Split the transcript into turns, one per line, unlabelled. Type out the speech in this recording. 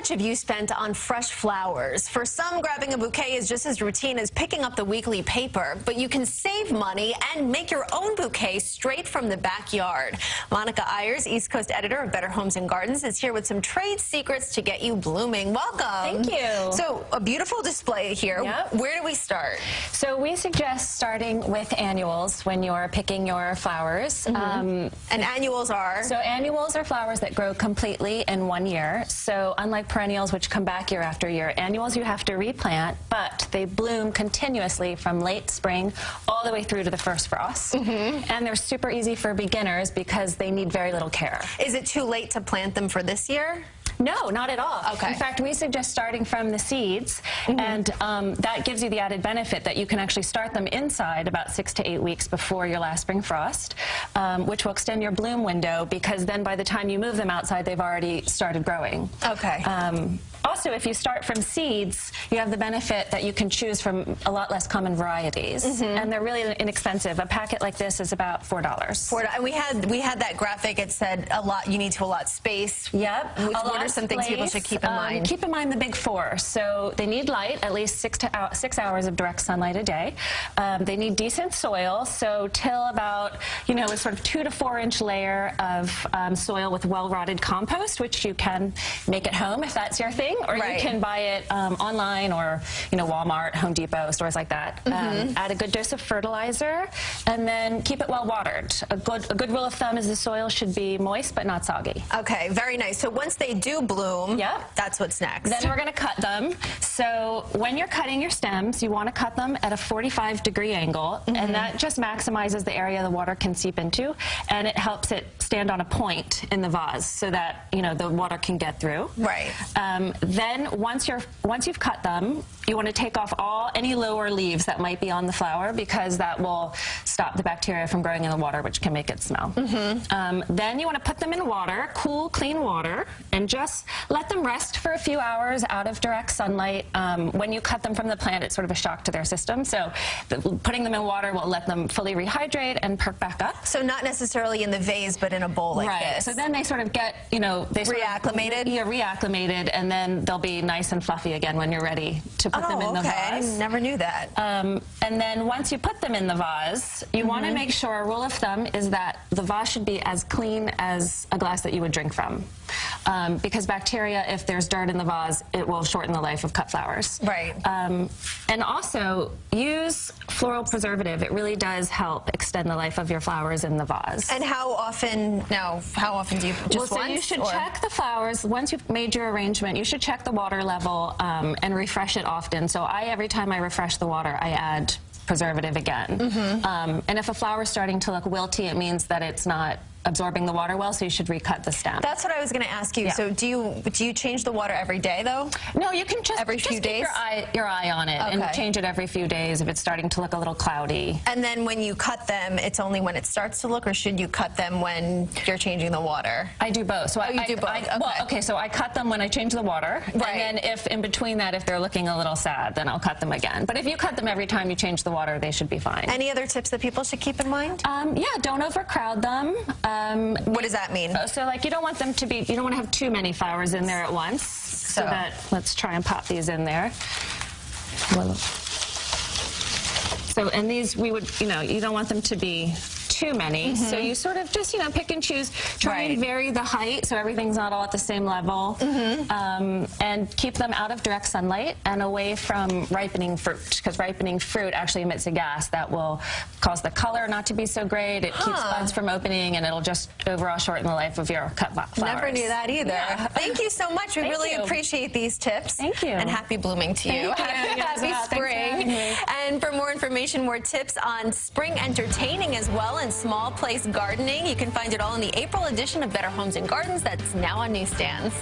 much have you spent on fresh flowers? For some, grabbing a bouquet is just as routine as picking up the weekly paper, but you can save money and make your own bouquet straight from the backyard. Monica Ayers, East Coast editor of Better Homes and Gardens, is here with some trade secrets to get you blooming. Welcome.
Thank you.
So, a beautiful display here.
Yep.
Where do we start?
So we suggest starting with annuals when you're picking your flowers.
And annuals are?
So annuals are flowers that grow completely in 1 year. So unlike perennials, which come back year after year, annuals you have to replant, but they bloom continuously from late spring all the way through to the first frost. And they're super easy for beginners because they need very little care.
Is it too late to plant them for this year?
No, not at all.
Okay.
In fact, we suggest starting from the seeds, and that gives you the added benefit that you can actually start them inside about 6 to 8 weeks before your last spring frost, which will extend your bloom window because then by the time you move them outside, they've already started growing.
Okay.
Also, if you start from seeds, you have the benefit that you can choose from a lot less common varieties, and they're really inexpensive. A packet like this is about $4.
And we had that graphic. It said a lot. You need to allot space.
Yep.
What are some things people should keep in mind?
Keep in mind the big four. So they need light, at least 6 hours of direct sunlight a day. They need decent soil. So till about, a sort of 2 to 4 inch layer of soil with well-rotted compost, which you can make at home if that's your thing, or you can buy it online or Walmart, Home Depot, stores like that. Add a good dose of fertilizer, and then keep it well watered. A good rule of thumb is the soil should be moist but not soggy.
Okay, very nice. So once they do bloom, that's what's next.
Then we're going to cut them. So when you're cutting your stems, you want to cut them at a 45-degree angle, and that just maximizes the area the water can seep into, and it helps it stand on a point in the vase so that the water can get through.
Right.
Then once you've cut them, you want to take off any lower leaves that might be on the flower because that will stop the bacteria from growing in the water, which can make it smell. Then you want to put them in water, cool, clean water, and just let them rest for a few hours out of direct sunlight. When you cut them from the plant, it's sort of a shock to their system. So putting them in water will let them fully rehydrate and perk back up.
So not necessarily in the vase, but in a bowl like this.
So then they sort of get, they
reacclimated?
Reacclimated, and then they'll be nice and fluffy again when you're ready to put them in the vase.
I never knew that.
And then once you put them in the vase, you want to make sure, a rule of thumb is that the vase should be as clean as a glass that you would drink from. Because bacteria, if there's dirt in the vase, it will shorten the life of cut flowers.
Right.
And also, use floral preservative. It really does help extend the life of your flowers in the vase.
And how often do you, just
so
once?
You should check the flowers. Once you've made your arrangement, you should check the water level and refresh it often. So every time I refresh the water, I add preservative again. And if a flower is starting to look wilty, it means that it's not absorbing the water well, so you should recut the stem.
That's what I was going to ask you. So do you change the water every day, though?
No, you can just
every few days.
Keep your eye on it and change it every few days if it's starting to look a little cloudy.
And then when you cut them, it's only when it starts to look, or should you cut them when you're changing the water?
I do both. So
you do both.
So I cut them when I change the water, and then if in between that, if they're looking a little sad, then I'll cut them again. But if you cut them every time you change the water, they should be fine.
Any other tips that people should keep in mind?
Yeah, don't overcrowd them.
What does that mean?
So you don't want them to be, you don't want to have too many flowers in there at once. So let's try and pop these in there. So, and these we would, you don't want them to be too many. So you sort of just, pick and choose. Try and vary the height so everything's not all at the same level. And keep them out of direct sunlight and away from ripening fruit, because ripening fruit actually emits a gas that will cause the color not to be so great. It keeps buds from opening, and it'll just overall shorten the life of your cut flowers.
Never knew that either. Yeah. Thank you so much. We really appreciate these tips.
Thank you.
And happy blooming to you. Happy spring. And for more information, more tips on spring entertaining as well, and small place gardening, you can find it all in the April edition of Better Homes and Gardens that's now on newsstands.